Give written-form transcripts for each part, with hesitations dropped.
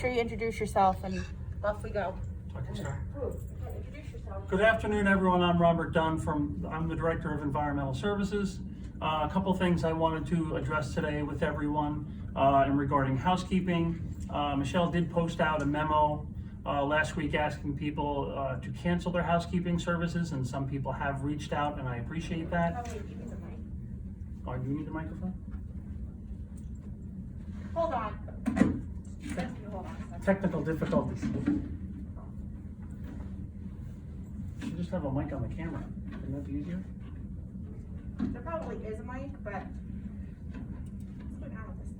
sure you introduce yourself and off we go. Okay, sorry. Introduce yourself. Good afternoon, everyone. I'm Robert Dunn I'm the Director of Environmental Services. A couple things I wanted to address today with everyone regarding housekeeping. Michelle did post out a memo last week asking people to cancel their housekeeping services, and some people have reached out, and I appreciate that. Oh, wait, you need the mic. Oh, do you need the microphone? Hold on. Hold on a second. Technical difficulties. You should just have a mic on the camera. Wouldn't that be easier? There probably is a mic, but let's go down with this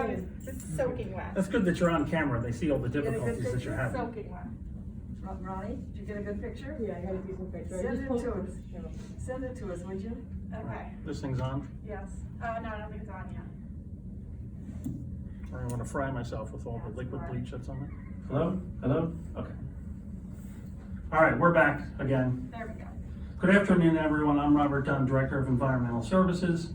thing. It's soaking wet. That's good that you're on camera. They see all the difficulties that you're having. Soaking wet. Ronnie, did you get a good picture? Yeah, I got a decent picture. Send it to us. Send it to us, would you? Okay. This thing's on. Yes. No, I don't think it's on yet. I want to fry myself with all the liquid bleach that's on it. Hello? Hello? Okay. All right, we're back again. There we go. Good afternoon, everyone. I'm Robert Dunn, Director of Environmental Services.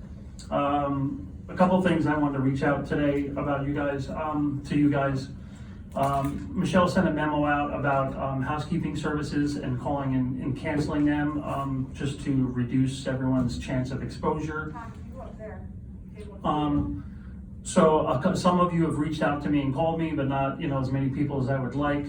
A couple things I wanted to reach out today about you guys, to you guys. Michelle sent a memo out about housekeeping services and calling and canceling them just to reduce everyone's chance of exposure. Tom, can you go up there? So some of you have reached out to me and called me, but not as many people as I would like.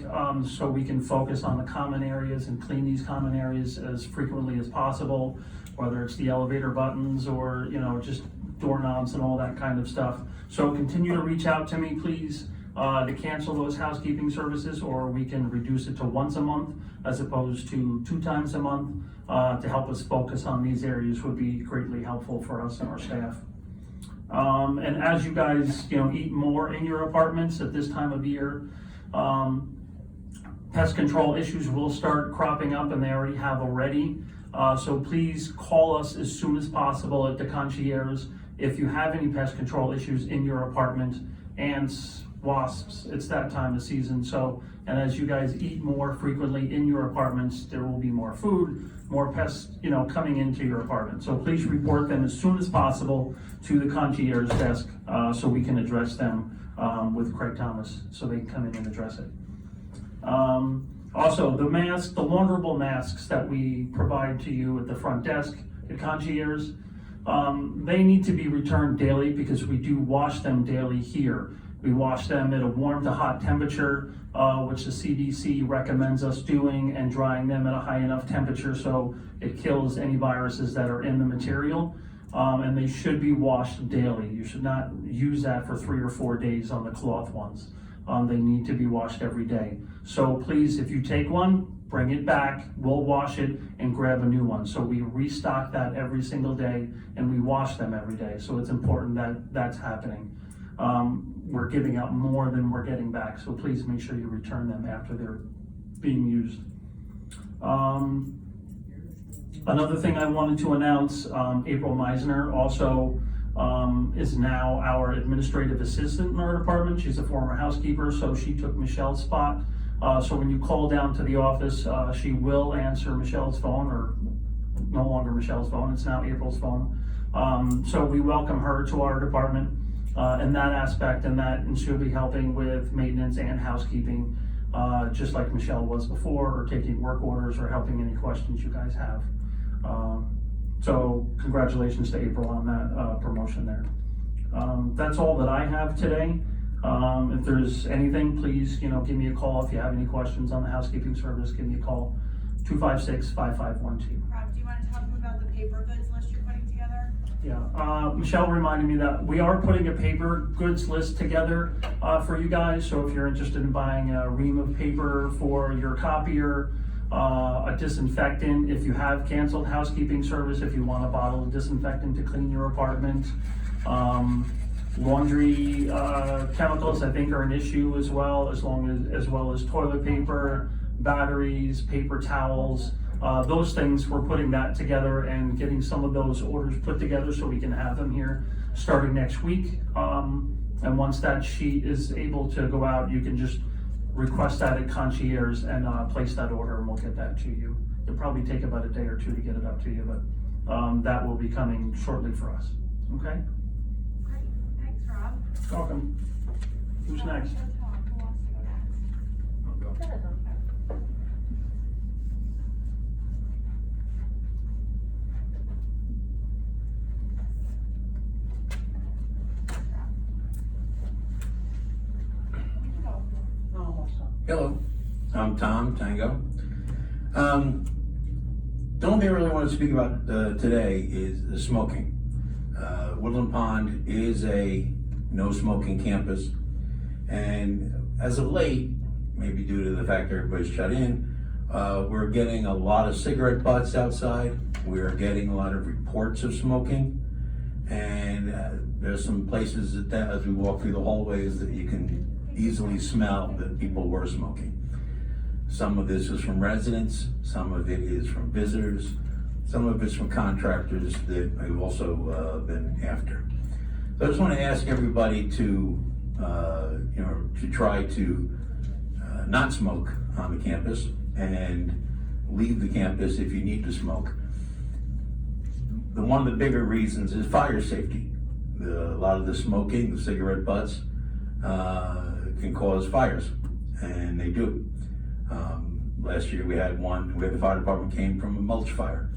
So we can focus on the common areas and clean these common areas as frequently as possible, whether it's the elevator buttons or just doorknobs and all that kind of stuff. So continue to reach out to me, please, to cancel those housekeeping services, or we can reduce it to once a month as opposed to 2 times a month to help us focus on these areas would be greatly helpful for us and our staff. And as you guys, eat more in your apartments at this time of year, pest control issues will start cropping up, and they already have already. So please call us as soon as possible at the concierge if you have any pest control issues in your apartment. Ants, wasps, it's that time of season. So, and as you guys eat more frequently in your apartments, there will be more food, more pests, coming into your apartment. So please report them as soon as possible to the concierge desk so we can address them with Craig Thomas so they can come in and address it. Also, the launderable masks that we provide to you at the front desk, the concierge, they need to be returned daily because we do wash them daily here. We wash them at a warm to hot temperature, which the CDC recommends us doing, and drying them at a high enough temperature so it kills any viruses that are in the material. And they should be washed daily. You should not use that for 3 or 4 days on the cloth ones. They need to be washed every day. So please, if you take one, bring it back, we'll wash it and grab a new one. So we restock that every single day and we wash them every day. So it's important that that's happening. We're giving out more than we're getting back, so please make sure you return them after they're being used. Another thing I wanted to announce, April Meisner also is now our administrative assistant in our department. She's a former housekeeper, so she took Michelle's spot. So when you call down to the office, she will answer Michelle's phone, or no longer Michelle's phone, it's now April's phone. So we welcome her to our department in that aspect, and she'll be helping with maintenance and housekeeping, just like Michelle was before, or taking work orders or helping any questions you guys have. So congratulations to April on that promotion there. That's all that I have today. If there's anything, please, give me a call. If you have any questions on the housekeeping service, give me a call, 256-5512. Rob, do you want to talk about the paper goods list you're putting together? Yeah, Michelle reminded me that we are putting a paper goods list together for you guys. So if you're interested in buying a ream of paper for your copier, a disinfectant, if you have canceled housekeeping service, if you want a bottle of disinfectant to clean your apartment, laundry chemicals I think are an issue as well, as well as toilet paper, batteries, paper towels. Those things, we're putting that together and getting some of those orders put together so we can have them here starting next week. And once that sheet is able to go out, you can just request that at concierge and place that order, and we'll get that to you. It'll probably take about a day or two to get it up to you, but that will be coming shortly for us, okay? Great, thanks, Rob. Welcome. Who's next? Who wants to go next? Hello, I'm Tom Tango. The only thing I really want to speak about today is the smoking. Woodland Pond is a no smoking campus, and as of late, maybe due to the fact that everybody's shut in, we're getting a lot of cigarette butts outside. We're getting a lot of reports of smoking, and there's some places that as we walk through the hallways that you can easily smell that people were smoking. Some of this is from residents, some of it is from visitors, some of it's from contractors that we've also been after. So I just want to ask everybody to, to try to not smoke on the campus and leave the campus if you need to smoke. One of the bigger reasons is fire safety. A lot of the smoking, the cigarette butts, can cause fires, and they do. Last year we had one where the fire department came from a mulch fire.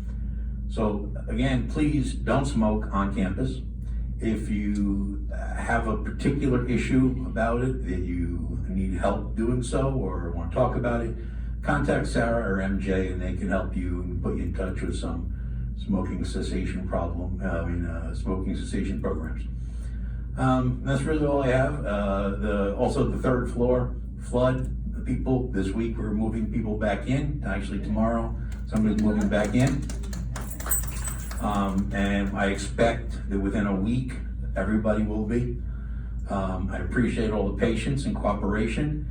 So again, please don't smoke on campus. If you have a particular issue about it that you need help doing so or want to talk about it, contact Sarah or MJ and they can help you and put you in touch with some smoking cessation smoking cessation programs. That's really all I have. Also the third floor flood people this week, we're moving people back in. Actually tomorrow somebody's moving back in, and I expect that within a week everybody will be. I appreciate all the patience and cooperation.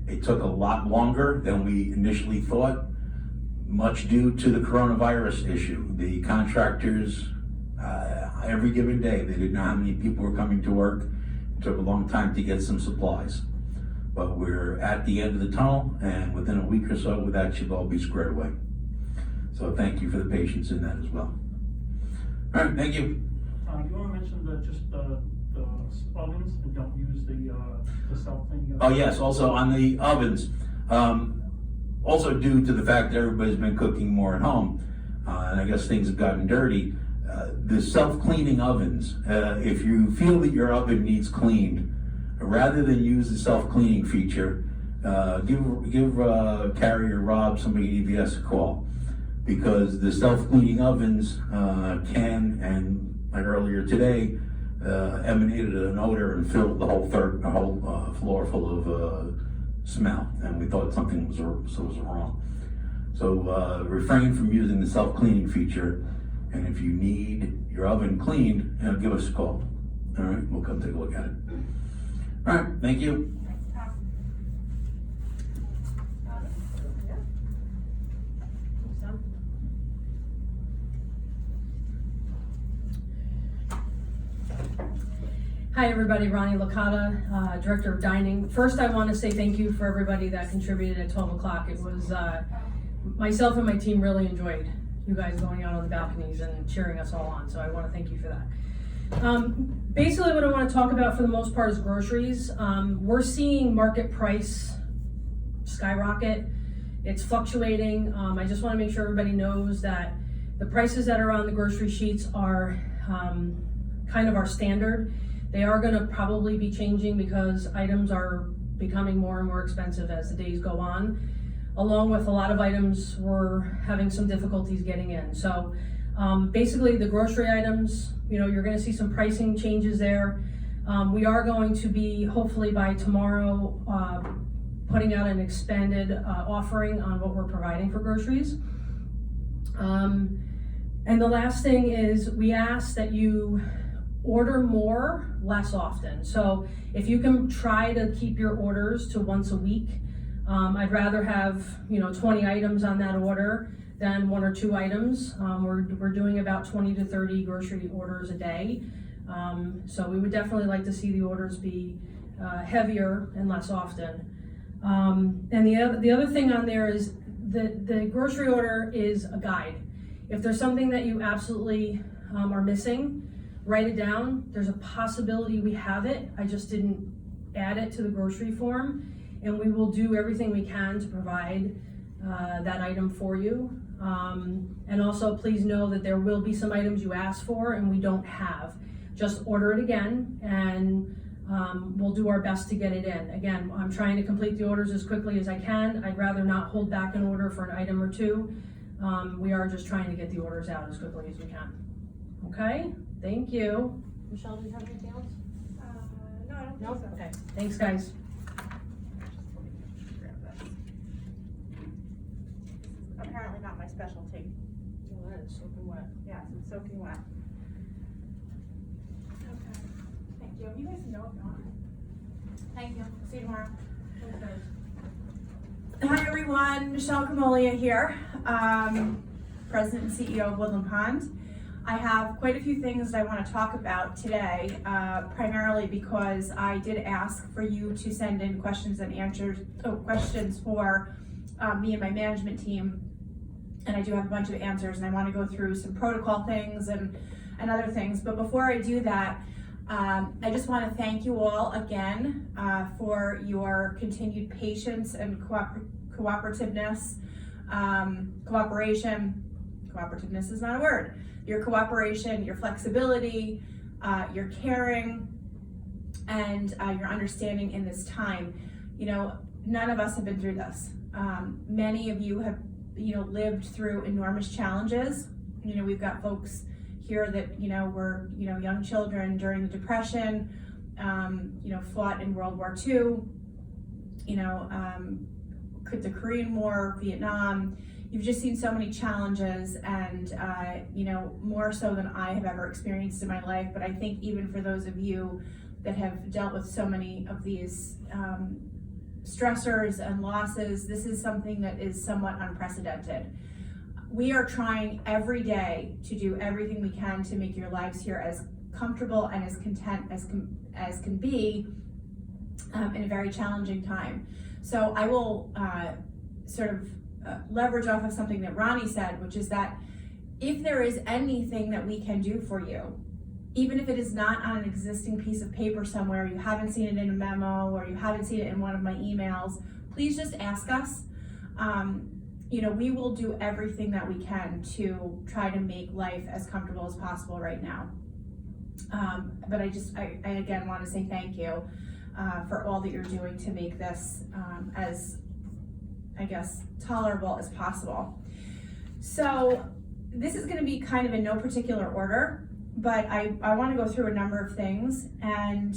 It took a lot longer than we initially thought, much due to the coronavirus issue. The contractors, every given day, they didn't know how many people were coming to work. It took a long time to get some supplies. But we're at the end of the tunnel, and within a week or so, that should all be squared away. So thank you for the patience in that as well. All right, thank you. You want to mention the ovens and don't use the self-cleaning? Oh yes, also on the ovens, also due to the fact that everybody's been cooking more at home, and I guess things have gotten dirty, the self-cleaning ovens, if you feel that your oven needs cleaned, rather than use the self-cleaning feature, give Carrie or Rob, somebody at EVS, a call, because the self-cleaning ovens can, and like earlier today, emanated an odor and filled the whole floor full of smell, and we thought something was wrong. So refrain from using the self-cleaning feature, and if you need your oven cleaned, give us a call. All right, we'll come take a look at it. All right, thank you. Hi everybody, Ronnie Licata, Director of Dining. First I want to say thank you for everybody that contributed at 12 o'clock. It was, myself and my team really enjoyed you guys going out on the balconies and cheering us all on, so I want to thank you for that. Basically what I want to talk about for the most part is groceries. We're seeing market price skyrocket. It's fluctuating. I just want to make sure everybody knows that the prices that are on the grocery sheets are kind of our standard. They are going to probably be changing because items are becoming more and more expensive as the days go on. Along with a lot of items, we're having some difficulties getting in. So basically the grocery items, you're going to see some pricing changes there. We are going to be, hopefully by tomorrow, putting out an expanded offering on what we're providing for groceries. And the last thing is we ask that you order more, less often. So if you can try to keep your orders to once a week, I'd rather have 20 items on that order than 1 or 2 items. We're doing about 20 to 30 grocery orders a day. So we would definitely like to see the orders be heavier and less often. And the other thing on there is the grocery order is a guide. If there's something that you absolutely are missing, write it down. There's a possibility we have it. I just didn't add it to the grocery form, and we will do everything we can to provide that item for you. And also please know that there will be some items you asked for and we don't have. Just order it again, and we'll do our best to get it in. Again, I'm trying to complete the orders as quickly as I can. I'd rather not hold back an order for an item or two. We are just trying to get the orders out as quickly as we can. Okay, thank you. Michelle, do you have anything else? No, I don't No? think so. Okay, thanks guys. Grab this. This is apparently not my specialty. Well, that is soaking wet. Yes, it's soaking wet. Okay, thank you. You guys know if you want. Thank you. See you tomorrow. Thanks guys. Hi everyone, Michelle Camolia here, President and CEO of Woodland Pond. I have quite a few things that I want to talk about today, primarily because I did ask for you to send in questions and answers, questions for me and my management team, and I do have a bunch of answers, and I want to go through some protocol things and other things. But before I do that, I just want to thank you all again for your continued patience and cooperativeness. Cooperativeness is not a word. Your cooperation, your flexibility, your caring, and your understanding in this time. You know, none of us have been through this. Many of you have, lived through enormous challenges. We've got folks here that, were, young children during the Depression, fought in World War II, the Korean War, Vietnam. You've just seen so many challenges, and, more so than I have ever experienced in my life. But I think even for those of you that have dealt with so many of these stressors and losses, this is something that is somewhat unprecedented. We are trying every day to do everything we can to make your lives here as comfortable and as content as can be in a very challenging time. So I will leverage off of something that Ronnie said, which is that if there is anything that we can do for you, even if it is not on an existing piece of paper somewhere, you haven't seen it in a memo, or you haven't seen it in one of my emails, please just ask us. We will do everything that we can to try to make life as comfortable as possible right now. But I again want to say thank you for all that you're doing to make this as, tolerable as possible. So this is going to be kind of in no particular order, but I want to go through a number of things. And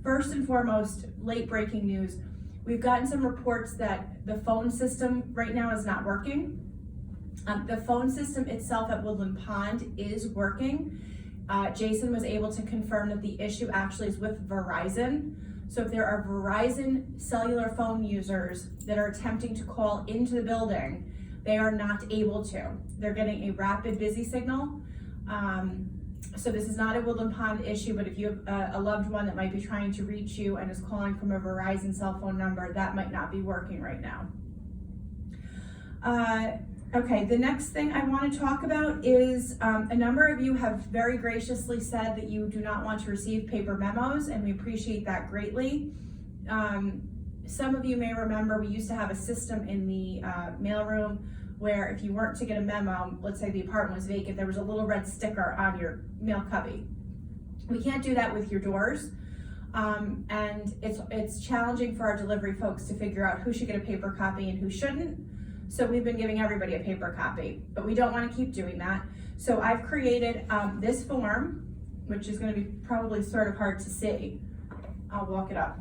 first and foremost, late breaking news. We've gotten some reports that the phone system right now is not working. The phone system itself at Woodland Pond is working. Jason was able to confirm that the issue actually is with Verizon. So if there are Verizon cellular phone users that are attempting to call into the building, they are not able to. They're getting a rapid busy signal. So this is not a Woodland Pond issue, but if you have a loved one that might be trying to reach you and is calling from a Verizon cell phone number, that might not be working right now. Okay, the next thing I want to talk about is a number of you have very graciously said that you do not want to receive paper memos, and we appreciate that greatly. Some of you may remember we used to have a system in the mailroom where if you weren't to get a memo, let's say the apartment was vacant, there was a little red sticker on your mail cubby. We can't do that with your doors. And it's challenging for our delivery folks to figure out who should get a paper copy and who shouldn't. So we've been giving everybody a paper copy, but we don't want to keep doing that. So I've created this form, which is going to be probably sort of hard to see. I'll walk it up.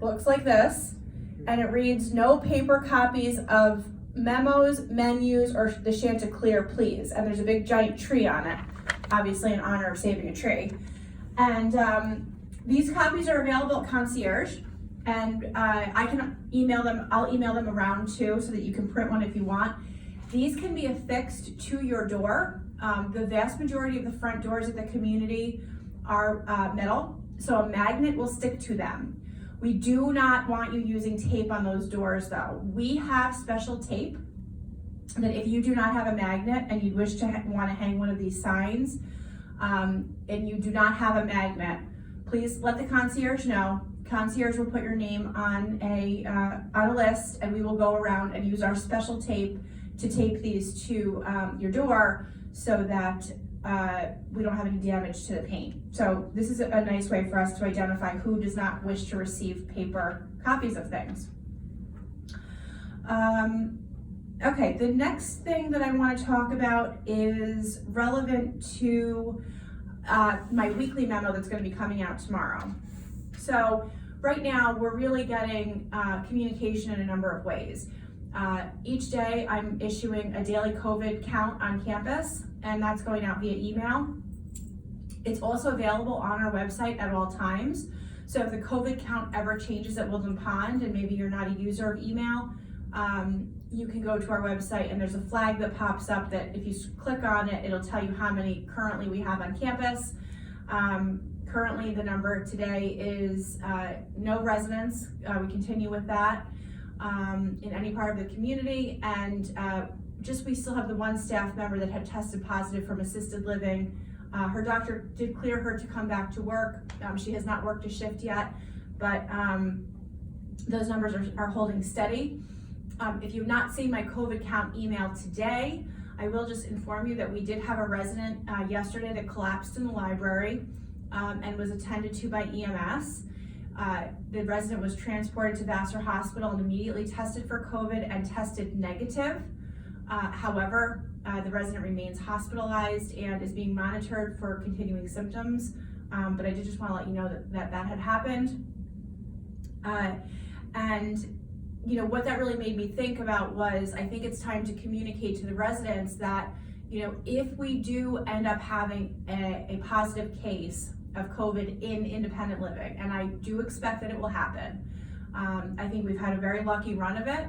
Looks like this, and it reads, no paper copies of memos, menus, or the Chanticleer, please. And there's a big giant tree on it, obviously in honor of saving a tree. And these copies are available at Concierge, and I can email them. I'll email them around too, so that you can print one if you want. These can be affixed to your door. The vast majority of the front doors of the community are metal, so a magnet will stick to them. We do not want you using tape on those doors though. We have special tape that if you do not have a magnet and you wish to want to hang one of these signs, and you do not have a magnet, please let the concierge know. Concierge will put your name on a list, and we will go around and use our special tape to tape these to your door so that we don't have any damage to the paint. So this is a nice way for us to identify who does not wish to receive paper copies of things. Okay, the next thing that I want to talk about is relevant to my weekly memo that's going to be coming out tomorrow. So right now we're really getting communication in a number of ways. Each day I'm issuing a daily COVID count on campus, and that's going out via email. It's also available on our website at all times. So if the COVID count ever changes at Woodland Pond and maybe you're not a user of email, you can go to our website and there's a flag that pops up that if you click on it, it'll tell you how many currently we have on campus. Currently the number today is no residents. We continue with that in any part of the community, and we still have the one staff member that had tested positive from assisted living. Her doctor did clear her to come back to work. She has not worked a shift yet, but those numbers are holding steady. If you've not seen my COVID count email today, I will just inform you that we did have a resident yesterday that collapsed in the library and was attended to by EMS. The resident was transported to Vassar Hospital and immediately tested for COVID and tested negative. However, the resident remains hospitalized and is being monitored for continuing symptoms. But I did just want to let you know that had happened. And you know, what that really made me think about was, I think it's time to communicate to the residents that, you know, if we do end up having a positive case of COVID in independent living, and I do expect that it will happen. I think we've had a very lucky run of it.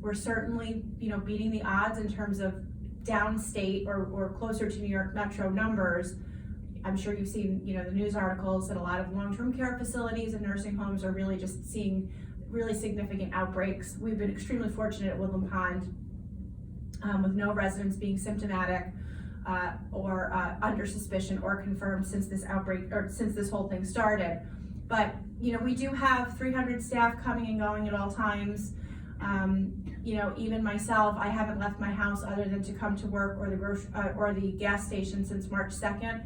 We're certainly, you know, beating the odds in terms of downstate or closer to New York Metro numbers. I'm sure you've seen, you know, the news articles that a lot of long-term care facilities and nursing homes are really just seeing really significant outbreaks. We've been extremely fortunate at Woodland Pond with no residents being symptomatic or under suspicion or confirmed since this outbreak or since this whole thing started. But you know, we do have 300 staff coming and going at all times. You know, even myself, I haven't left my house other than to come to work or the gas station since March 2nd.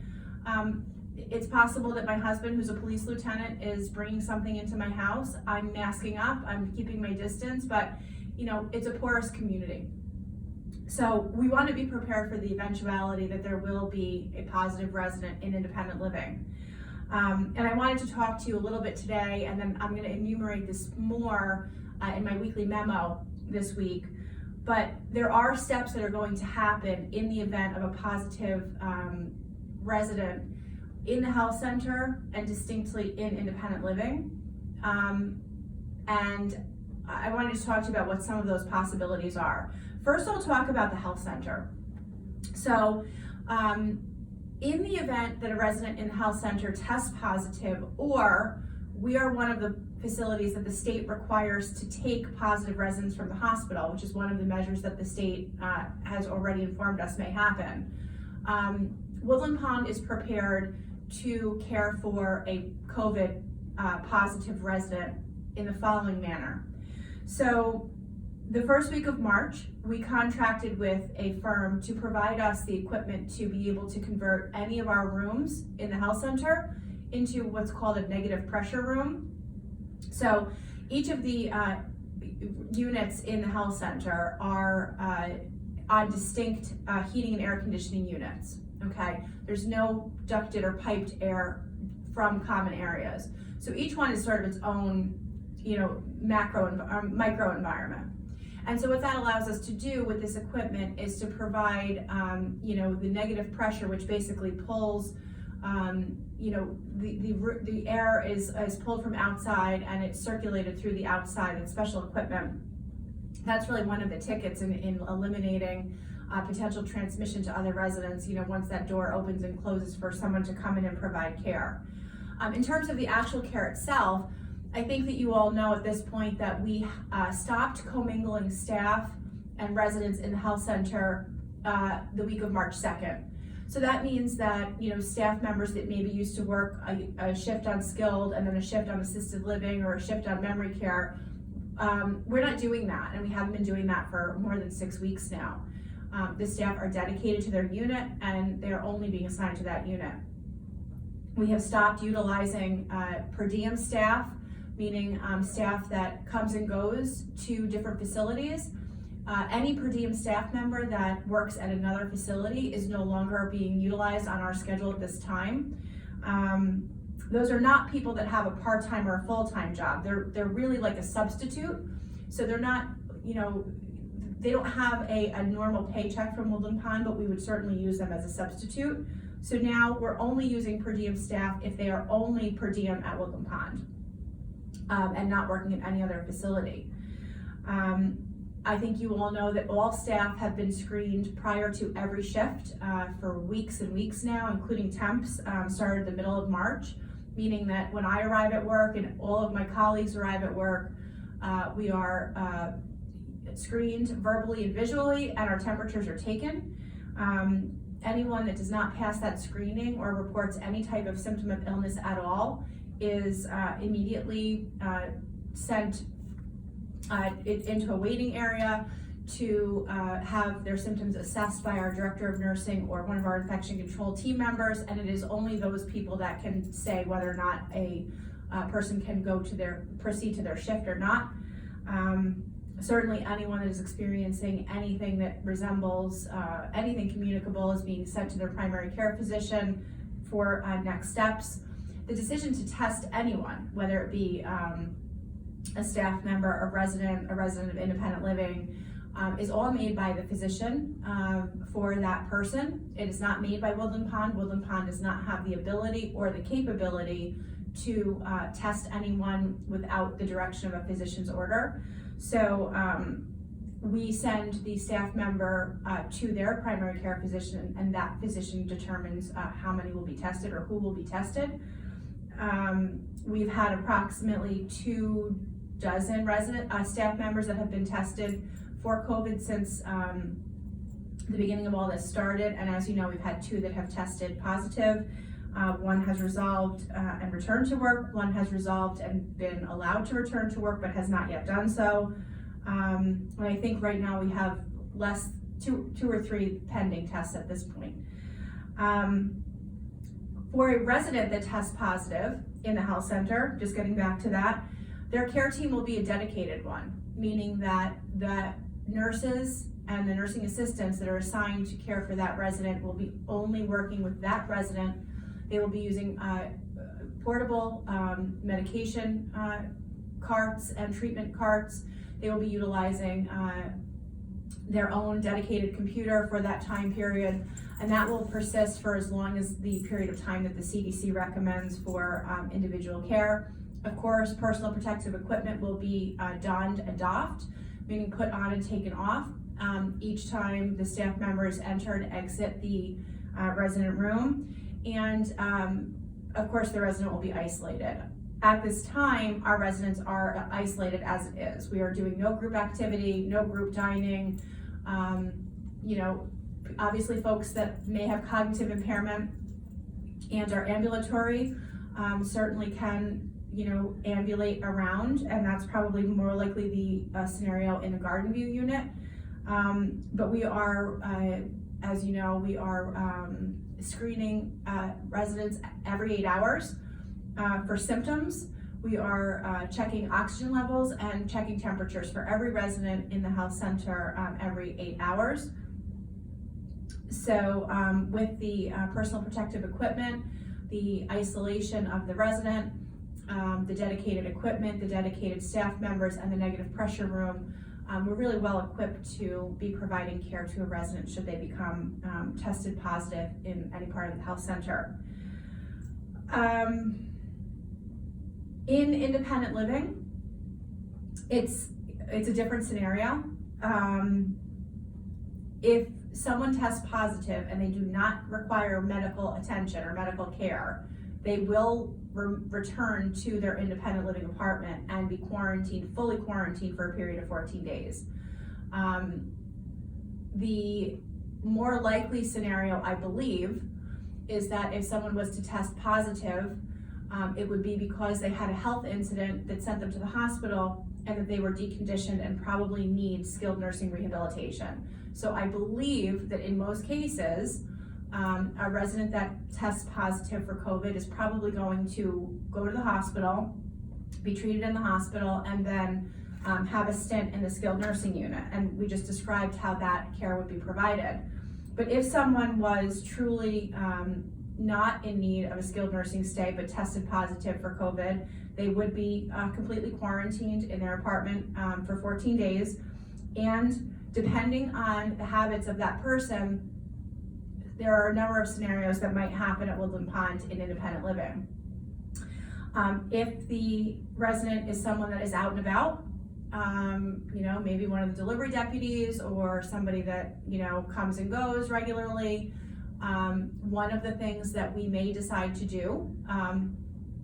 It's possible that my husband, who's a police lieutenant, is bringing something into my house. I'm masking up, I'm keeping my distance, but you know, it's a porous community. So we want to be prepared for the eventuality that there will be a positive resident in independent living. And I wanted to talk to you a little bit today, and then I'm going to enumerate this more in my weekly memo this week. But there are steps that are going to happen in the event of a positive resident in the health center and distinctly in independent living. And I wanted to talk to you about what some of those possibilities are. First, I'll talk about the health center. So in the event that a resident in the health center tests positive, or we are one of the facilities that the state requires to take positive residents from the hospital, which is one of the measures that the state has already informed us may happen. Woodland Pond is prepared to care for a COVID positive resident in the following manner. So the first week of March, we contracted with a firm to provide us the equipment to be able to convert any of our rooms in the health center into what's called a negative pressure room. So each of the units in the health center are on distinct heating and air conditioning units, okay? There's no ducted or piped air from common areas. So each one is sort of its own, you know, micro environment. And so what that allows us to do with this equipment is to provide, you know, the negative pressure, which basically pulls, you know, the air is pulled from outside and it's circulated through the outside with special equipment. That's really one of the tickets in eliminating potential transmission to other residents, you know, once that door opens and closes for someone to come in and provide care. In terms of the actual care itself, I think that you all know at this point that we stopped commingling staff and residents in the health center the week of March 2nd. So that means that, staff members that maybe used to work a shift on skilled and then a shift on assisted living or a shift on memory care, we're not doing that, and we haven't been doing that for more than 6 weeks now. The staff are dedicated to their unit and they're only being assigned to that unit. We have stopped utilizing per diem staff, meaning staff that comes and goes to different facilities. Any per diem staff member that works at another facility is no longer being utilized on our schedule at this time. Those are not people that have a part-time or a full-time job. They're really like a substitute. So they're not, they don't have a normal paycheck from Woodland Pond, but we would certainly use them as a substitute. So now we're only using per diem staff if they are only per diem at Woodland Pond and not working at any other facility. I think you all know that all staff have been screened prior to every shift for weeks and weeks now, including temps, started the middle of March, meaning that when I arrive at work and all of my colleagues arrive at work, we are screened verbally and visually, and our temperatures are taken. Anyone that does not pass that screening or reports any type of symptom of illness at all is immediately sent into a waiting area to have their symptoms assessed by our director of nursing or one of our infection control team members, and it is only those people that can say whether or not a person can proceed to their shift or not. Certainly anyone that is experiencing anything that resembles anything communicable is being sent to their primary care physician for next steps. The decision to test anyone, whether it be a staff member, a resident of independent living, is all made by the physician for that person. It is not made by Woodland Pond. Woodland Pond does not have the ability or the capability to test anyone without the direction of a physician's order. So we send the staff member to their primary care physician, and that physician determines how many will be tested or who will be tested. We've had approximately 24 staff members that have been tested for COVID since the beginning of all this started, and as you know, we've had 2 that have tested positive. One has resolved and returned to work. One has resolved and been allowed to return to work, but has not yet done so. And I think right now we have two or three pending tests at this point. For a resident that tests positive in the health center, just getting back to that, their care team will be a dedicated one, meaning that the nurses and the nursing assistants that are assigned to care for that resident will be only working with that resident. They will be using portable medication carts and treatment carts. They will be utilizing their own dedicated computer for that time period, and that will persist for as long as the period of time that the CDC recommends for individual care. Of course, personal protective equipment will be donned and doffed, meaning put on and taken off each time the staff members enter and exit the resident room. And of course, the resident will be isolated. At this time, our residents are isolated as it is. We are doing no group activity, no group dining. Obviously folks that may have cognitive impairment and are ambulatory certainly can, ambulate around, and that's probably more likely the scenario in a Garden View unit. But we are, as you know, we are screening residents every 8 hours for symptoms. We are checking oxygen levels and checking temperatures for every resident in the health center every 8 hours. So with the personal protective equipment, the isolation of the resident, the dedicated equipment, the dedicated staff members, and the negative pressure room, we're really well equipped to be providing care to a resident should they become tested positive in any part of the health center. In independent living, it's a different scenario. If someone tests positive and they do not require medical attention or medical care, they will return to their independent living apartment and be quarantined, fully quarantined for a period of 14 days. The more likely scenario, I believe, is that if someone was to test positive, it would be because they had a health incident that sent them to the hospital and that they were deconditioned and probably need skilled nursing rehabilitation. So I believe that in most cases, a resident that tests positive for COVID is probably going to go to the hospital, be treated in the hospital, and then have a stint in the skilled nursing unit. And we just described how that care would be provided. But if someone was truly not in need of a skilled nursing stay but tested positive for COVID, they would be completely quarantined in their apartment for 14 days. And depending on the habits of that person, there are a number of scenarios that might happen at Woodland Pond in independent living. If the resident is someone that is out and about, maybe one of the delivery deputies or somebody that, comes and goes regularly, one of the things that we may decide to do,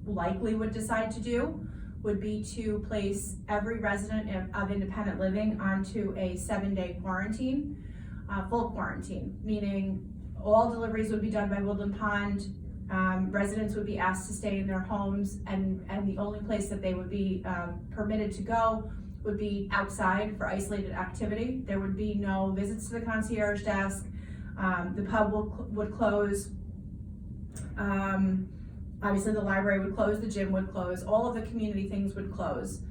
likely would decide to do, would be to place every resident of independent living onto a 7-day quarantine, full quarantine, meaning all deliveries would be done by Woodland Pond. Residents would be asked to stay in their homes, and the only place that they would be permitted to go would be outside for isolated activity. There would be no visits to the concierge desk. The pub would close. Obviously the library would close, the gym would close, all of the community things would close.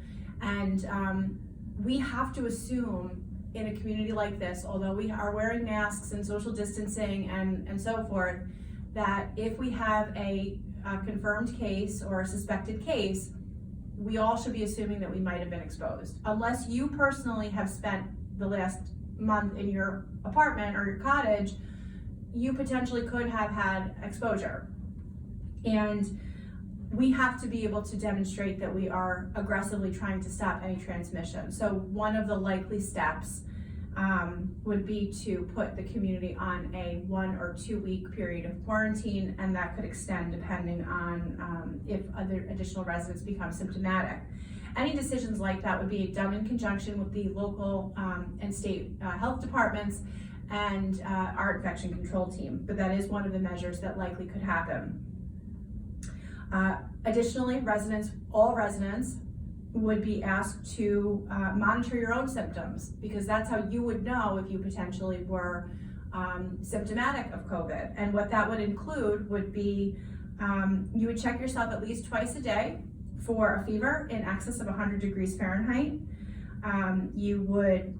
And we have to assume in a community like this, although we are wearing masks and social distancing and so forth, that if we have a confirmed case or a suspected case, we all should be assuming that we might have been exposed. Unless you personally have spent the last month in your apartment or your cottage, you potentially could have had exposure. And we have to be able to demonstrate that we are aggressively trying to stop any transmission. So one of the likely steps would be to put the community on a 1 or 2 week period of quarantine, and that could extend depending on if other additional residents become symptomatic. Any decisions like that would be done in conjunction with the local and state health departments and our infection control team, but that is one of the measures that likely could happen. Additionally, all residents would be asked to monitor your own symptoms, because that's how you would know if you potentially were symptomatic of COVID. And what that would include would be, you would check yourself at least twice a day for a fever in excess of 100 degrees Fahrenheit. You would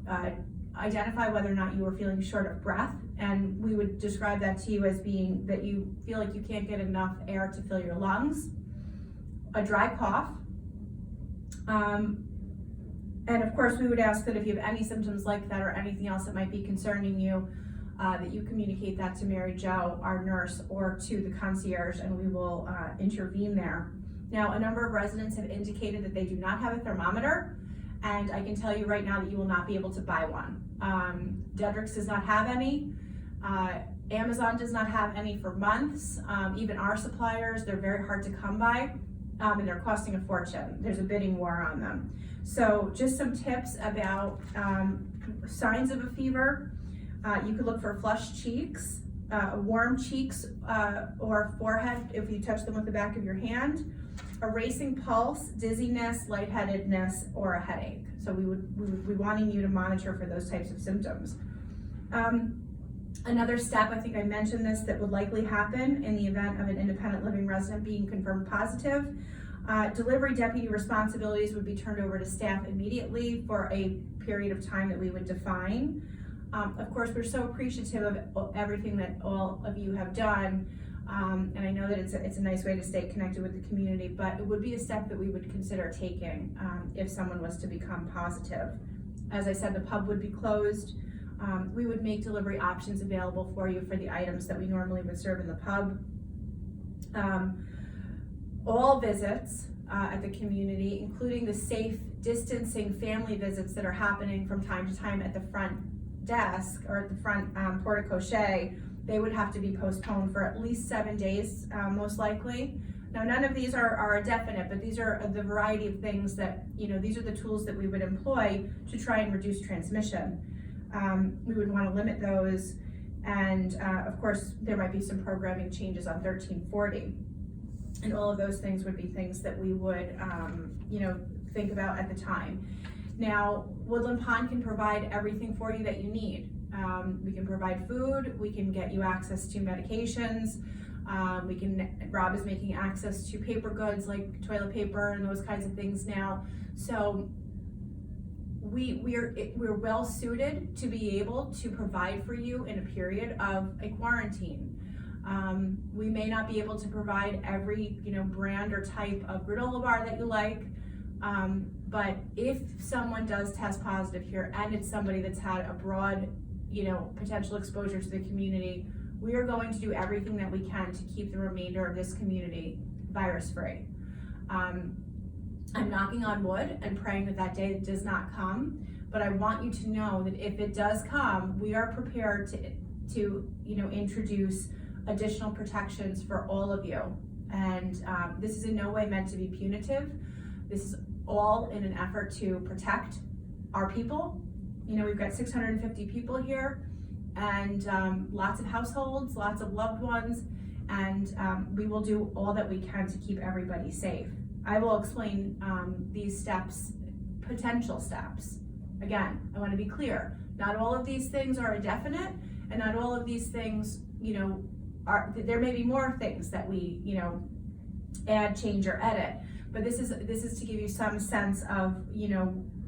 identify whether or not you were feeling short of breath, and we would describe that to you as being that you feel like you can't get enough air to fill your lungs, a dry cough, and of course we would ask that if you have any symptoms like that or anything else that might be concerning you, that you communicate that to Mary Jo, our nurse, or to the concierge, and we will intervene there. Now, a number of residents have indicated that they do not have a thermometer, and I can tell you right now that you will not be able to buy one. Dedrick's does not have any. Amazon does not have any for months. Even our suppliers, they're very hard to come by, and they're costing a fortune. There's a bidding war on them. So just some tips about signs of a fever. You could look for flushed cheeks, warm cheeks or forehead if you touch them with the back of your hand, a racing pulse, dizziness, lightheadedness, or a headache. So we would be wanting you to monitor for those types of symptoms. Another step, I think I mentioned this, that would likely happen in the event of an independent living resident being confirmed positive, delivery deputy responsibilities would be turned over to staff immediately for a period of time that we would define. Of course, we're so appreciative of everything that all of you have done, and I know that it's a nice way to stay connected with the community, but it would be a step that we would consider taking if someone was to become positive. As I said, the pub would be closed. We would make delivery options available for you for the items that we normally would serve in the pub. All visits at the community, including the safe distancing family visits that are happening from time to time at the front desk or at the front porte-cochere, they would have to be postponed for at least 7 days, most likely. Now, none of these are a definite, but these are the variety of things that, these are the tools that we would employ to try and reduce transmission. We would want to limit those, and of course, there might be some programming changes on 1340. And all of those things would be things that we would, think about at the time. Now, Woodland Pond can provide everything for you that you need. We can provide food, we can get you access to medications, Rob is making access to paper goods like toilet paper and those kinds of things now. So we're well suited to be able to provide for you in a period of a quarantine. We may not be able to provide every brand or type of granola bar that you like, but if someone does test positive here and it's somebody that's had a broad potential exposure to the community, we are going to do everything that we can to keep the remainder of this community virus-free. I'm knocking on wood and praying that that day does not come, but I want you to know that if it does come, we are prepared to introduce additional protections for all of you. And this is in no way meant to be punitive. This is all in an effort to protect our people. We've got 650 people here, and lots of households, lots of loved ones, and we will do all that we can to keep everybody safe. I will explain these steps, potential steps. Again, I want to be clear, not all of these things are indefinite, and not all of these things, there may be more things that we, add, change, or edit, but this is to give you some sense of,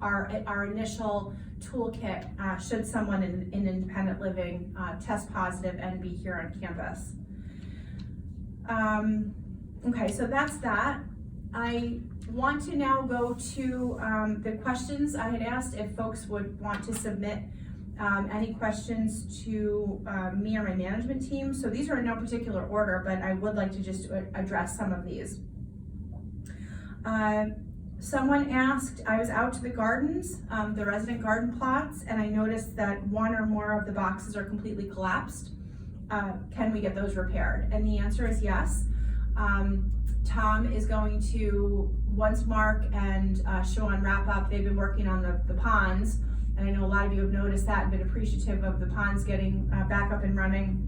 our initial toolkit should someone in independent living test positive and be here on campus. Okay, so that's that. I want to now go to the questions. I had asked if folks would want to submit any questions to me or my management team. So these are in no particular order, but I would like to just address some of these. Someone asked, I was out to the gardens, the resident garden plots, and I noticed that one or more of the boxes are completely collapsed. Can we get those repaired? And the answer is yes. Tom is going to, once Mark and Sean wrap up, they've been working on the ponds, and I know a lot of you have noticed that and been appreciative of the ponds getting back up and running.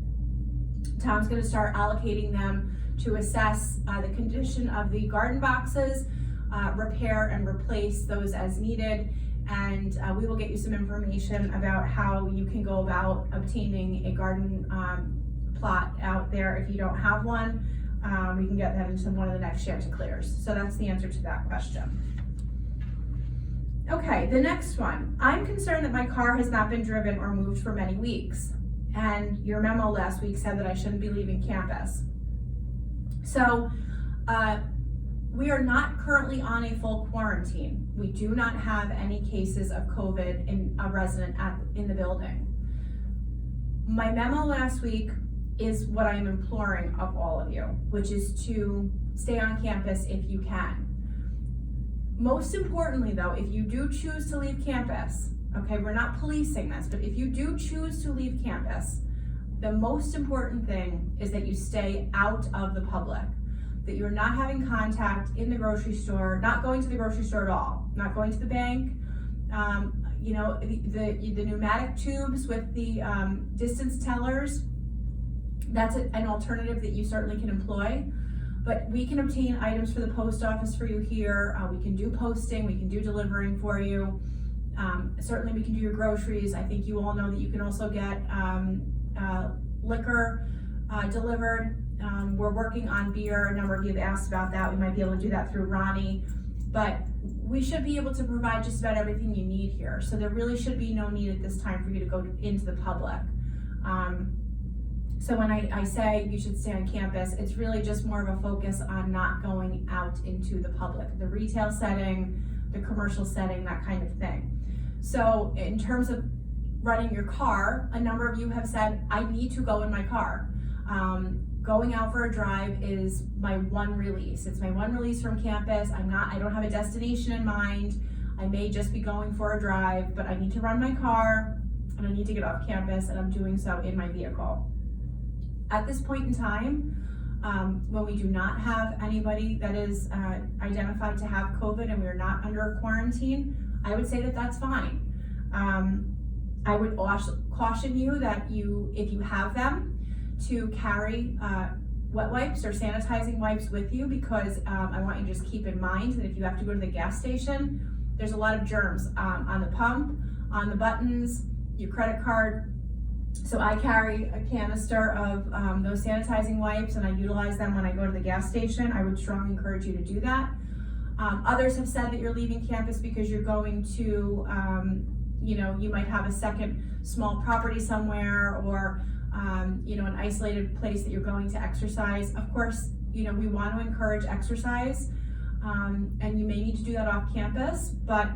Tom's going to start allocating them to assess the condition of the garden boxes, repair and replace those as needed, and we will get you some information about how you can go about obtaining a garden plot out there if you don't have one. We can get that into one of the next Chanticleers. So that's the answer to that question. Okay, the next one. I'm concerned that my car has not been driven or moved for many weeks, and your memo last week said that I shouldn't be leaving campus. So we are not currently on a full quarantine. We do not have any cases of COVID in a resident in the building. My memo last week is what I am imploring of all of you, which is to stay on campus if you can. Most importantly though, if you do choose to leave campus, okay, we're not policing this, but if you do choose to leave campus, the most important thing is that you stay out of the public, that you're not having contact in the grocery store, not going to the grocery store at all, not going to the bank, the pneumatic tubes with the distance tellers, that's an alternative that you certainly can employ. But we can obtain items for the post office for you here. We can do posting, we can do delivering for you. Certainly we can do your groceries. I think you all know that you can also get liquor delivered. We're working on beer. A number of you have asked about that. We might be able to do that through Ronnie. But we should be able to provide just about everything you need here. So there really should be no need at this time for you to go into the public. So when I say you should stay on campus, it's really just more of a focus on not going out into the public, the retail setting, the commercial setting, that kind of thing. So in terms of running your car, a number of you have said, I need to go in my car. Going out for a drive is my one release. It's my one release from campus. I don't have a destination in mind. I may just be going for a drive, but I need to run my car and I need to get off campus, and I'm doing so in my vehicle. At this point in time, when we do not have anybody that is identified to have COVID and we are not under a quarantine, I would say that that's fine. I would also caution you that if you have them, to carry wet wipes or sanitizing wipes with you, because I want you to just keep in mind that if you have to go to the gas station, there's a lot of germs on the pump, on the buttons, your credit card. So I carry a canister of those sanitizing wipes, and I utilize them when I go to the gas station. I would strongly encourage you to do that. Others have said that you're leaving campus because you're going to, you might have a second small property somewhere, or an isolated place that you're going to exercise. Of course, we want to encourage exercise, and you may need to do that off campus, but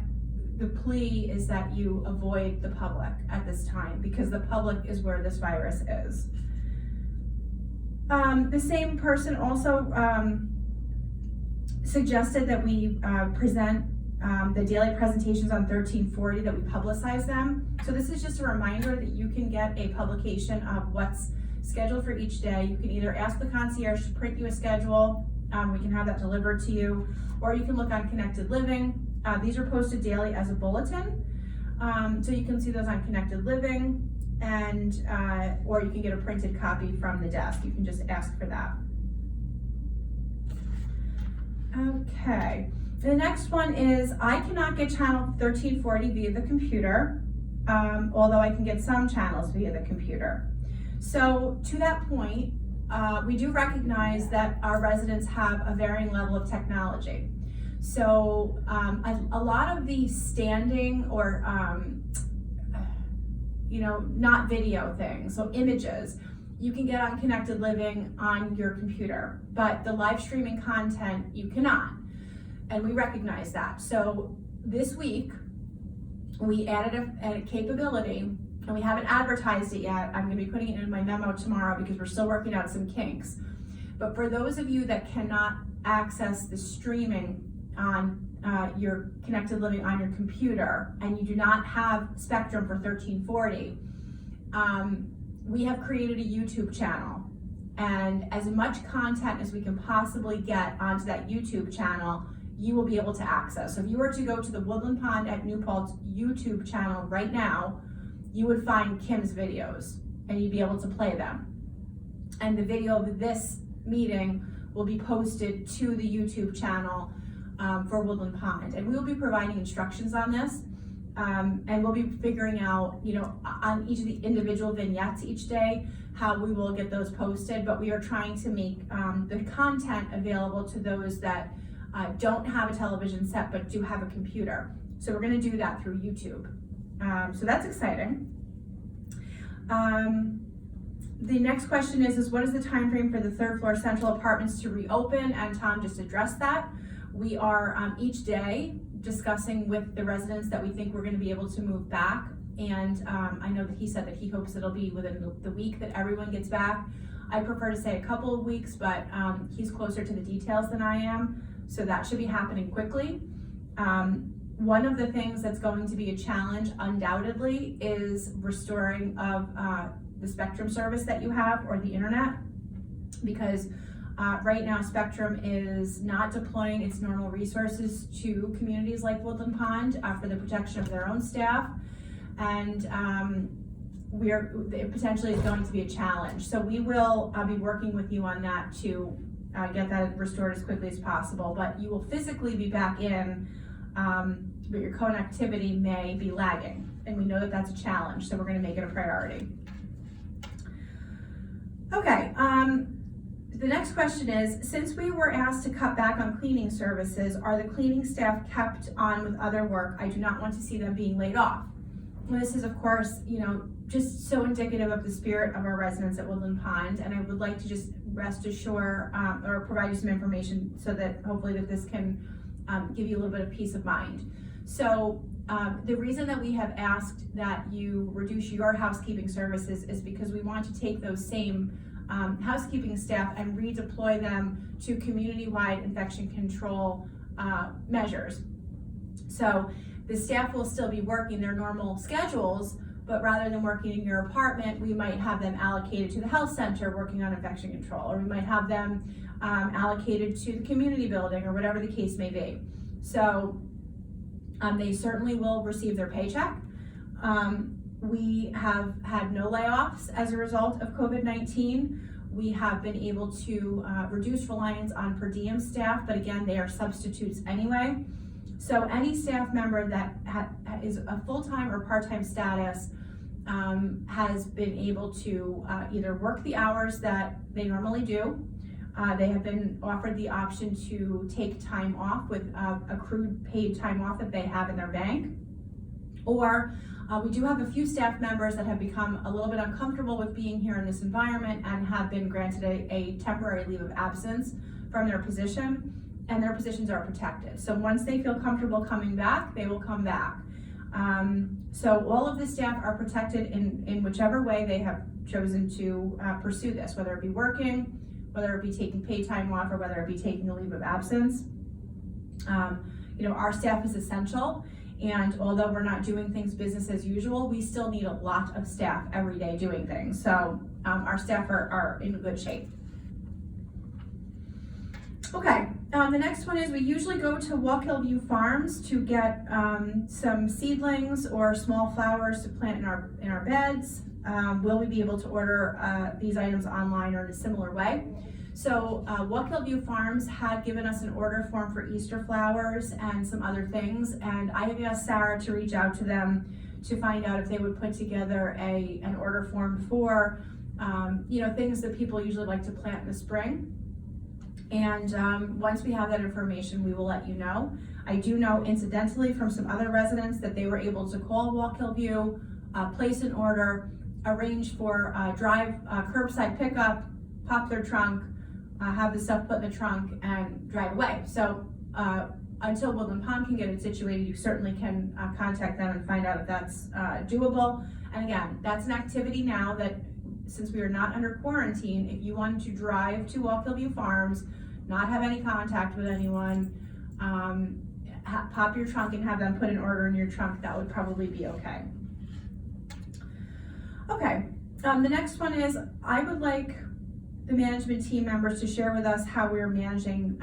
the plea is that you avoid the public at this time, because the public is where this virus is. The same person also suggested that we present the daily presentations on 1340, that we publicize them. So this is just a reminder that you can get a publication of what's scheduled for each day. You can either ask the concierge to print you a schedule, we can have that delivered to you, or you can look on Connected Living. These are posted daily as a bulletin, so you can see those on Connected Living, and or you can get a printed copy from the desk. You can just ask for that. Okay, the next one is, I cannot get channel 1340 via the computer, although I can get some channels via the computer. So to that point, we do recognize that our residents have a varying level of technology. So a lot of the standing or, not video things, so images, you can get on Connected Living on your computer, but the live streaming content you cannot, and we recognize that. So this week, we added a capability, and we haven't advertised it yet. I'm gonna be putting it in my memo tomorrow because we're still working out some kinks. But for those of you that cannot access the streaming on your Connected Living on your computer, and you do not have Spectrum for 1340, we have created a YouTube channel, and as much content as we can possibly get onto that YouTube channel, you will be able to access. So if you were to go to the Woodland Pond at New Paltz YouTube channel right now, you would find Kim's videos, and you'd be able to play them. And the video of this meeting will be posted to the YouTube channel for Woodland Pond, and we will be providing instructions on this, and we'll be figuring out, on each of the individual vignettes each day, how we will get those posted. But we are trying to make the content available to those that don't have a television set but do have a computer. So we're going to do that through YouTube. So that's exciting. The next question is what is the time frame for the third floor central apartments to reopen? And Tom just addressed that. We are each day discussing with the residents that we think we're going to be able to move back. And I know that he said that he hopes it'll be within the week that everyone gets back. I prefer to say a couple of weeks, but he's closer to the details than I am. So that should be happening quickly. One of the things that's going to be a challenge, undoubtedly, is restoring of the Spectrum service that you have, or the internet, because right now Spectrum is not deploying its normal resources to communities like Woodland Pond for the protection of their own staff, and it potentially is going to be a challenge. So we will be working with you on that to get that restored as quickly as possible, but you will physically be back in, but your connectivity may be lagging, and we know that that's a challenge, so we're going to make it a priority. Okay, the next question is, since we were asked to cut back on cleaning services, are the cleaning staff kept on with other work? I do not want to see them being laid off. And this is, of course, just so indicative of the spirit of our residents at Woodland Pond, and I would like to just rest assured or provide you some information so that hopefully that this can give you a little bit of peace of mind. So the reason that we have asked that you reduce your housekeeping services is because we want to take those same housekeeping staff and redeploy them to community-wide infection control measures. So the staff will still be working their normal schedules, but rather than working in your apartment, we might have them allocated to the health center working on infection control, or we might have them allocated to the community building, or whatever the case may be. So they certainly will receive their paycheck. We have had no layoffs as a result of COVID-19. We have been able to reduce reliance on per diem staff, but again, they are substitutes anyway. So any staff member that is a full-time or part-time status has been able to either work the hours that they normally do. They have been offered the option to take time off with accrued paid time off that they have in their bank. Or we do have a few staff members that have become a little bit uncomfortable with being here in this environment and have been granted a temporary leave of absence from their position, and their positions are protected. So once they feel comfortable coming back, they will come back. So all of the staff are protected in whichever way they have chosen to pursue this, whether it be working, whether it be taking paid time off, or whether it be taking a leave of absence. Our staff is essential, and although we're not doing things business as usual, we still need a lot of staff every day doing things. So our staff are in good shape. Okay, the next one is we usually go to Walk Hill View Farms to get some seedlings or small flowers to plant in our beds. Will we be able to order these items online or in a similar way? So Walk Hill View Farms had given us an order form for Easter flowers and some other things, and I have asked Sarah to reach out to them to find out if they would put together an order form for things that people usually like to plant in the spring. And once we have that information, we will let you know. I do know incidentally from some other residents that they were able to call Walk Hill View, place an order, arrange for curbside pickup, pop their trunk, have the stuff put in the trunk, and drive away. So until Woodland Pond can get it situated, you certainly can contact them and find out if that's doable. And again, that's an activity now that, since we are not under quarantine, if you wanted to drive to Walk Hill View Farms, not have any contact with anyone, pop your trunk and have them put an order in your trunk, that would probably be okay. Okay, the next one is, I would like the management team members to share with us how we're managing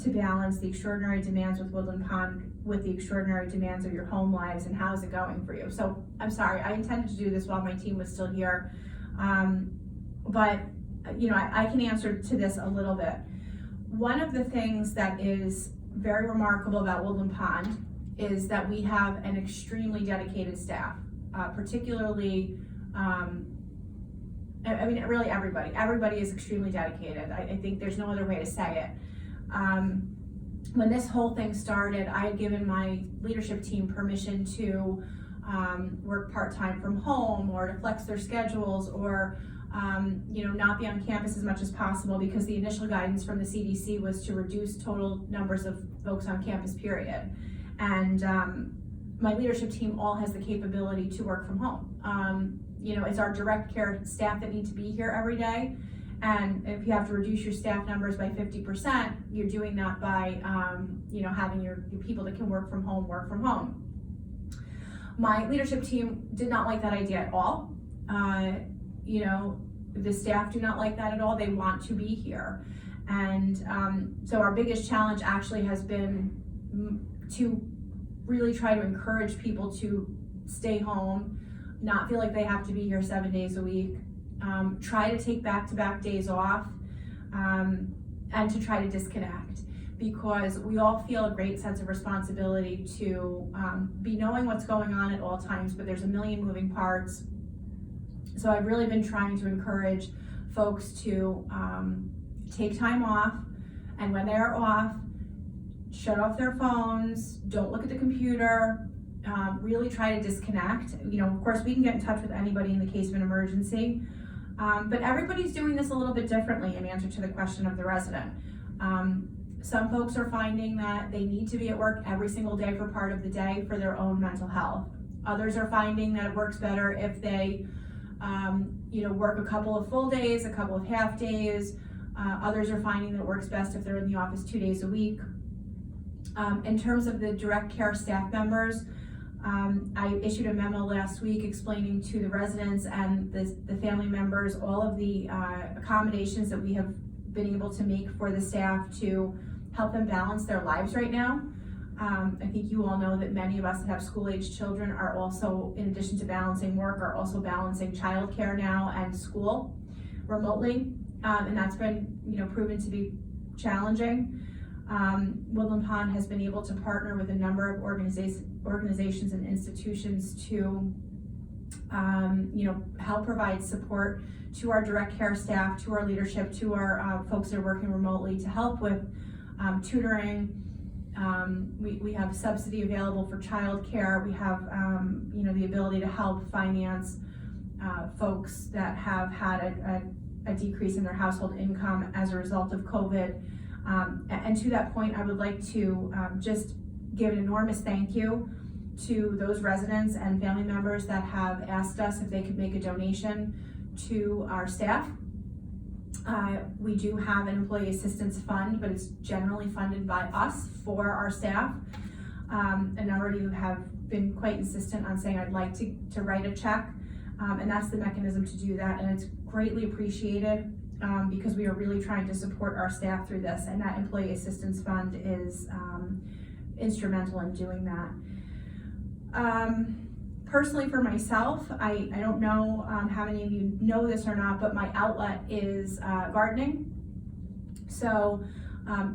to balance the extraordinary demands with Woodland Pond with the extraordinary demands of your home lives, and how is it going for you? So I'm sorry, I intended to do this while my team was still here, but I can answer to this a little bit. One of the things that is very remarkable about Woodland Pond is that we have an extremely dedicated staff, particularly, really everybody is extremely dedicated. I think there's no other way to say it. When this whole thing started, I had given my leadership team permission to work part-time from home, or to flex their schedules, or not be on campus as much as possible, because the initial guidance from the CDC was to reduce total numbers of folks on campus, period. And my leadership team all has the capability to work from home. It's our direct care staff that need to be here every day. And if you have to reduce your staff numbers by 50%, you're doing that by, having your people that can work from home. My leadership team did not like that idea at all. The staff do not like that at all. They want to be here. And so our biggest challenge actually has been to really try to encourage people to stay home, not feel like they have to be here 7 days a week, try to take back-to-back days off, and to try to disconnect, because we all feel a great sense of responsibility to be knowing what's going on at all times, but there's a million moving parts. So I've really been trying to encourage folks to take time off, and when they're off, shut off their phones, don't look at the computer, really try to disconnect. Of course, we can get in touch with anybody in the case of an emergency, but everybody's doing this a little bit differently in answer to the question of the resident. Some folks are finding that they need to be at work every single day for part of the day for their own mental health. Others are finding that it works better if they work a couple of full days, a couple of half days. Others are finding that it works best if they're in the office 2 days a week. In terms of the direct care staff members, I issued a memo last week explaining to the residents and the family members all of the accommodations that we have been able to make for the staff to help them balance their lives right now. I think you all know that many of us that have school-age children are also, in addition to balancing work, are also balancing childcare now and school remotely, and that's been, proven to be challenging. Woodland Pond has been able to partner with a number of organizations and institutions to, help provide support to our direct care staff, to our leadership, to our folks that are working remotely, to help with tutoring. We have subsidy available for childcare. We have, the ability to help finance folks that have had a decrease in their household income as a result of COVID. And to that point, I would like to just give an enormous thank you to those residents and family members that have asked us if they could make a donation to our staff. We do have an employee assistance fund, but it's generally funded by us for our staff. A number of you have been quite insistent on saying, I'd like to write a check, and that's the mechanism to do that, and it's greatly appreciated because we are really trying to support our staff through this, and that employee assistance fund is instrumental in doing that. Personally, for myself, I don't know how many of you know this or not, but my outlet is gardening. So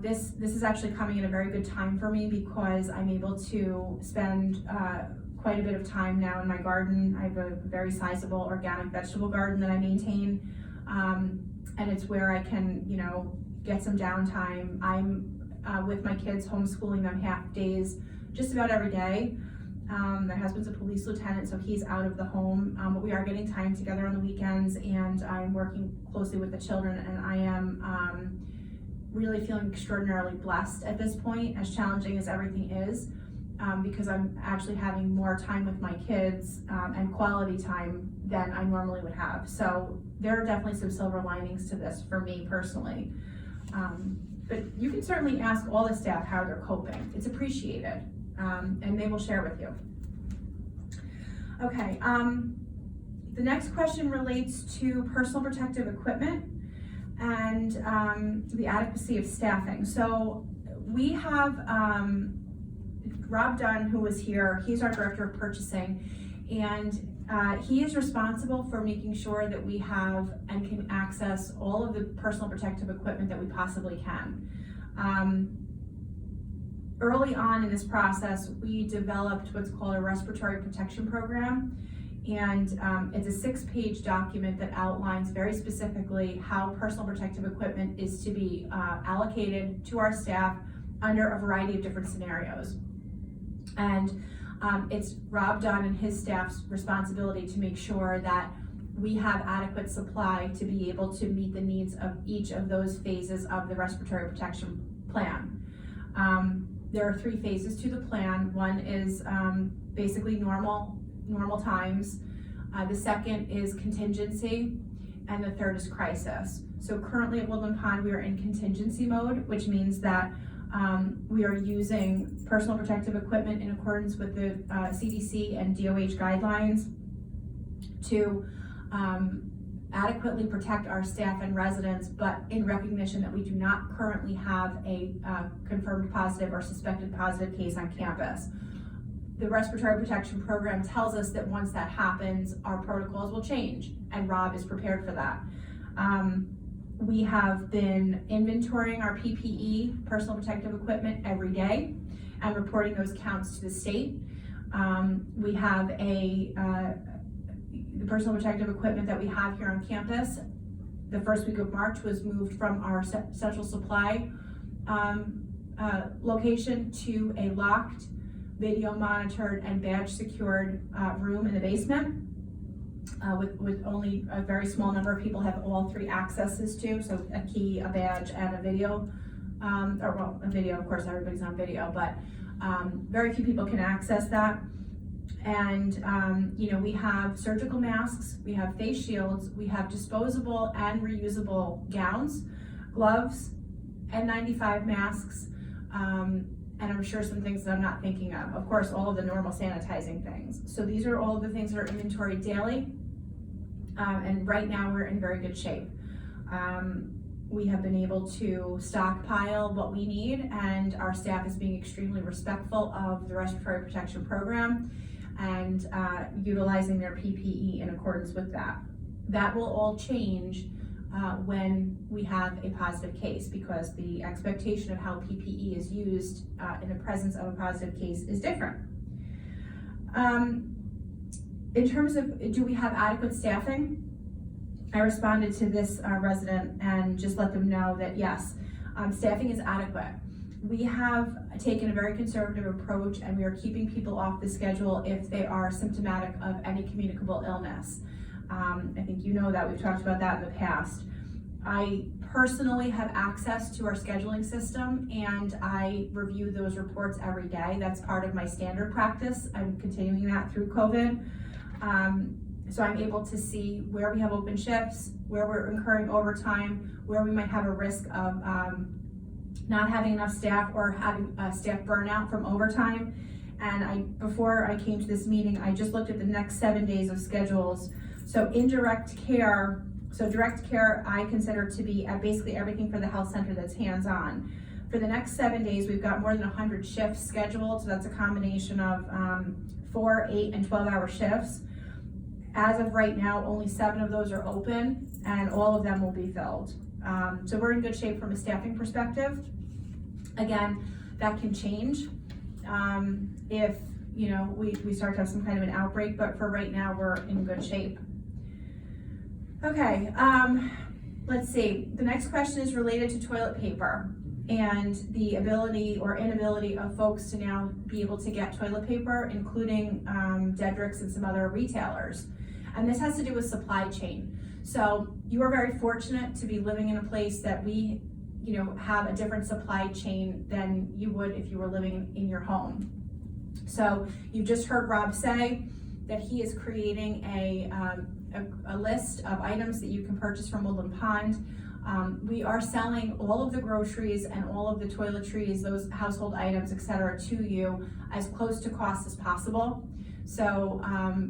this is actually coming at a very good time for me because I'm able to spend quite a bit of time now in my garden. I have a very sizable organic vegetable garden that I maintain, and it's where I can, get some downtime. I'm with my kids, homeschooling them half days just about every day. My husband's a police lieutenant, so he's out of the home, but we are getting time together on the weekends, and I'm working closely with the children, and I am really feeling extraordinarily blessed at this point, as challenging as everything is, because I'm actually having more time with my kids and quality time than I normally would have. So there are definitely some silver linings to this for me personally. But you can certainly ask all the staff how they're coping. It's appreciated. And they will share with you. Okay, the next question relates to personal protective equipment and the adequacy of staffing. So we have Rob Dunn, who was here. He's our director of purchasing, and he is responsible for making sure that we have and can access all of the personal protective equipment that we possibly can. Early on in this process, we developed what's called a respiratory protection program, and it's a 6-page document that outlines very specifically how personal protective equipment is to be allocated to our staff under a variety of different scenarios. And it's Rob Dunn and his staff's responsibility to make sure that we have adequate supply to be able to meet the needs of each of those phases of the respiratory protection plan. There are 3 phases to the plan. One is basically normal times. The second is contingency, and the third is crisis. So currently at Woodland Pond, we are in contingency mode, which means that we are using personal protective equipment in accordance with the CDC and DOH guidelines to adequately protect our staff and residents, but in recognition that we do not currently have a confirmed positive or suspected positive case on campus. The respiratory protection program tells us that once that happens, our protocols will change, and Rob is prepared for that. We have been inventorying our PPE, personal protective equipment, every day and reporting those counts to the state. We have the personal protective equipment that we have here on campus. The first week of March was moved from our central supply location to a locked, video monitored, and badge secured room in the basement with only a very small number of people have all 3 accesses to, so a key, a badge, and a video. A video, of course, everybody's on video, but very few people can access that. And we have surgical masks, we have face shields, we have disposable and reusable gowns, gloves, N95 masks, and I'm sure some things that I'm not thinking of. Of course, all of the normal sanitizing things. So these are all of the things that are inventoried daily. And right now we're in very good shape. We have been able to stockpile what we need, and our staff is being extremely respectful of the respiratory protection program and utilizing their PPE in accordance with that. That will all change when we have a positive case, because the expectation of how PPE is used in the presence of a positive case is different. In terms of, do we have adequate staffing? I responded to this resident and just let them know that yes, staffing is adequate. We have taken a very conservative approach, and we are keeping people off the schedule if they are symptomatic of any communicable illness. I think you know that, we've talked about that in the past. I personally have access to our scheduling system, and I review those reports every day. That's part of my standard practice. I'm continuing that through COVID. So I'm able to see where we have open shifts, where we're incurring overtime, where we might have a risk of not having enough staff or having staff burnout from overtime. And before I came to this meeting, I just looked at the next 7 days of schedules. So direct care I consider to be basically everything for the health center that's hands-on. For the next 7 days, we've got more than 100 shifts scheduled, so that's a combination of 4, 8, and 12-hour shifts. As of right now, only 7 of those are open, and all of them will be filled. So we're in good shape from a staffing perspective. Again, that can change if we start to have some kind of an outbreak, but for right now, we're in good shape. Okay, let's see. The next question is related to toilet paper and the ability or inability of folks to now be able to get toilet paper, including Dedrick's and some other retailers. And this has to do with supply chain. So you are very fortunate to be living in a place that we, have a different supply chain than you would if you were living in your home. So you just heard Rob say that he is creating a list of items that you can purchase from Woodland Pond. We are selling all of the groceries and all of the toiletries, those household items, etc., to you as close to cost as possible. So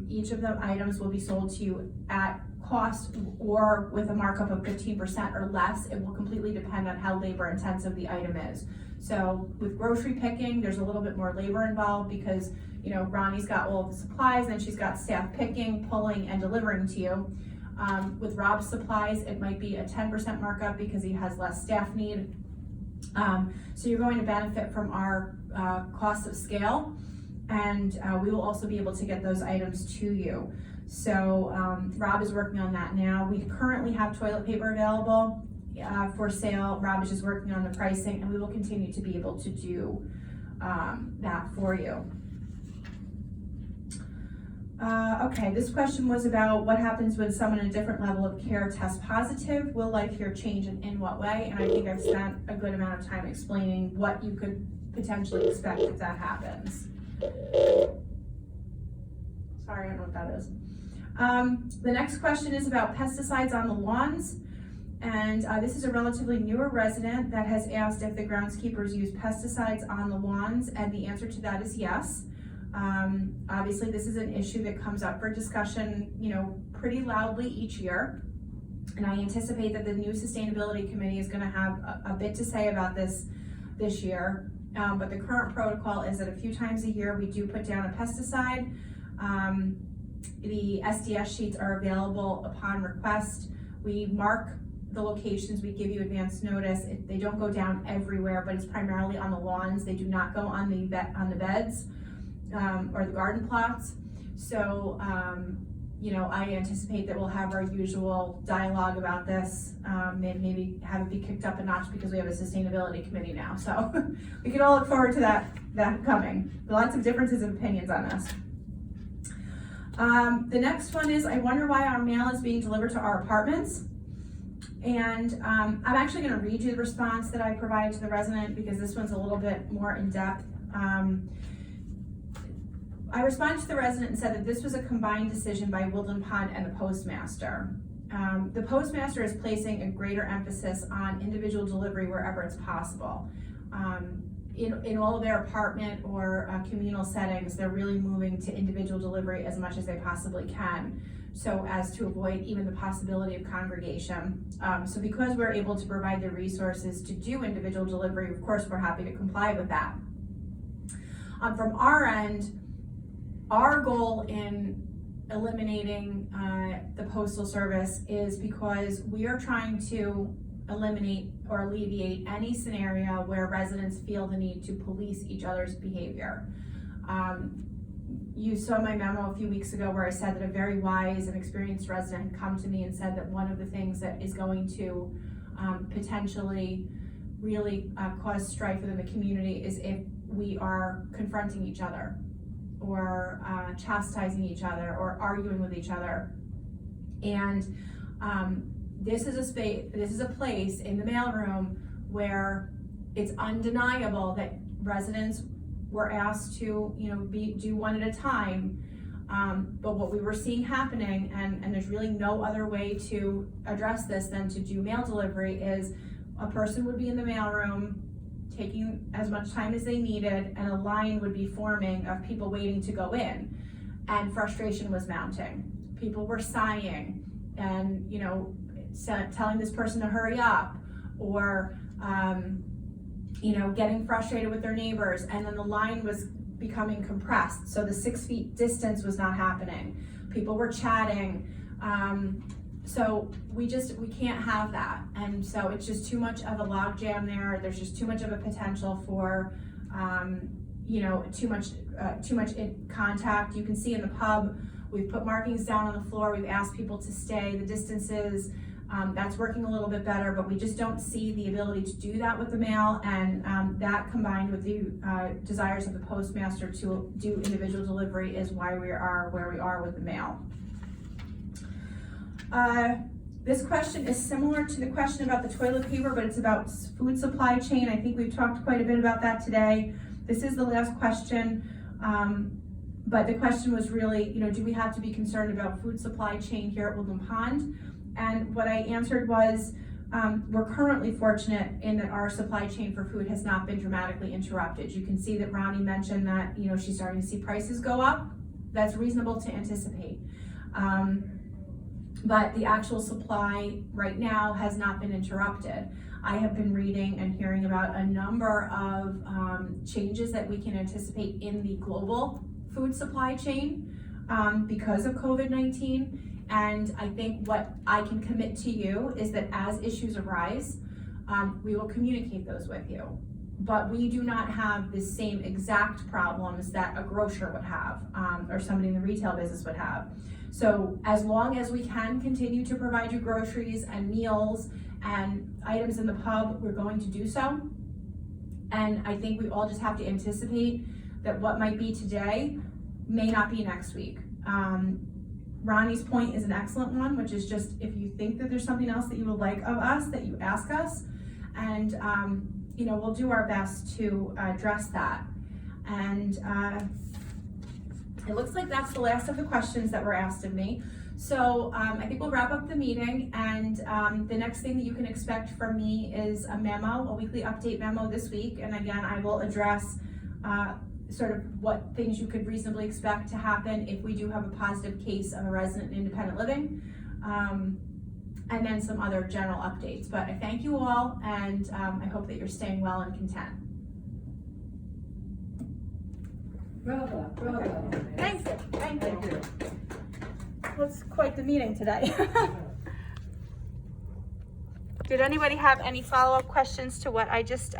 each of the items will be sold to you at cost or with a markup of 15% or less. It will completely depend on how labor intensive the item is. So with grocery picking, there's a little bit more labor involved because Ronnie's got all of the supplies and she's got staff picking, pulling, and delivering to you. With Rob's supplies, it might be a 10% markup because he has less staff need. So you're going to benefit from our cost of scale, and we will also be able to get those items to you. So Rob is working on that now. We currently have toilet paper available for sale. Rob is just working on the pricing, and we will continue to be able to do that for you. Okay, this question was about what happens when someone in a different level of care tests positive. Will life here change and in what way? And I think I've spent a good amount of time explaining what you could potentially expect if that happens. Sorry, I don't know what that is. The next question is about pesticides on the lawns. And this is a relatively newer resident that has asked if the groundskeepers use pesticides on the lawns, and the answer to that is yes. Obviously, this is an issue that comes up for discussion, pretty loudly each year. And I anticipate that the new Sustainability Committee is going to have a bit to say about this year. But the current protocol is that a few times a year we do put down a pesticide. The SDS sheets are available upon request. We mark the locations, we give you advance notice. They don't go down everywhere, but it's primarily on the lawns. They do not go on the beds or the garden plots. So, I anticipate that we'll have our usual dialogue about this, maybe have it be kicked up a notch because we have a sustainability committee now. So we can all look forward to that coming. Lots of differences of opinions on this. The next one is, I wonder why our mail is being delivered to our apartments. And I'm actually going to read you the response that I provided to the resident because this one's a little bit more in depth. I responded to the resident and said that this was a combined decision by Woodland Pond and the postmaster. The postmaster is placing a greater emphasis on individual delivery wherever it's possible. in all of their apartment or communal settings, they're really moving to individual delivery as much as they possibly can, so as to avoid even the possibility of congregation. So because we're able to provide the resources to do individual delivery, of course, we're happy to comply with that. From our end, our goal in eliminating the postal service is because we are trying to eliminate or alleviate any scenario where residents feel the need to police each other's behavior. You saw my memo a few weeks ago where I said that a very wise and experienced resident had come to me and said that one of the things that is going to potentially really cause strife within the community is if we are confronting each other or chastising each other or arguing with each other. And this is a place in the mailroom where it's undeniable that residents were asked to, do one at a time. But what we were seeing happening, and there's really no other way to address this than to do mail delivery, is a person would be in the mailroom taking as much time as they needed, and a line would be forming of people waiting to go in, and frustration was mounting. People were sighing and, telling this person to hurry up, or, getting frustrated with their neighbors, and then the line was becoming compressed, so the 6 feet distance was not happening. People were chatting, so we can't have that, and so it's just too much of a logjam there. There's just too much of a potential for, too much contact. You can see in the pub, we've put markings down on the floor. We've asked people to stay the distances. That's working a little bit better, but we just don't see the ability to do that with the mail, and that combined with the desires of the postmaster to do individual delivery is why we are where we are with the mail. This question is similar to the question about the toilet paper, but it's about food supply chain. I think we've talked quite a bit about that today. This is the last question, but the question was really, do we have to be concerned about food supply chain here at Woodland Pond? And what I answered was, we're currently fortunate in that our supply chain for food has not been dramatically interrupted. You can see that Ronnie mentioned that, she's starting to see prices go up. That's reasonable to anticipate. But the actual supply right now has not been interrupted. I have been reading and hearing about a number of changes that we can anticipate in the global food supply chain because of COVID-19. And I think what I can commit to you is that as issues arise, we will communicate those with you. But we do not have the same exact problems that a grocer would have, or somebody in the retail business would have. So as long as we can continue to provide you groceries and meals and items in the pub, we're going to do so. And I think we all just have to anticipate that what might be today may not be next week. Ronnie's point is an excellent one, which is just if you think that there's something else that you would like of us, that you ask us, and we'll do our best to address that. And it looks like that's the last of the questions that were asked of me. So I think we'll wrap up the meeting, and the next thing that you can expect from me is a memo, a weekly update memo this week. And again, I will address sort of what things you could reasonably expect to happen if we do have a positive case of a resident in independent living, and then some other general updates. But I thank you all, and I hope that you're staying well and content. Bravo, bravo. Thank you. Was quite the meeting today. Did anybody have any follow-up questions to what I just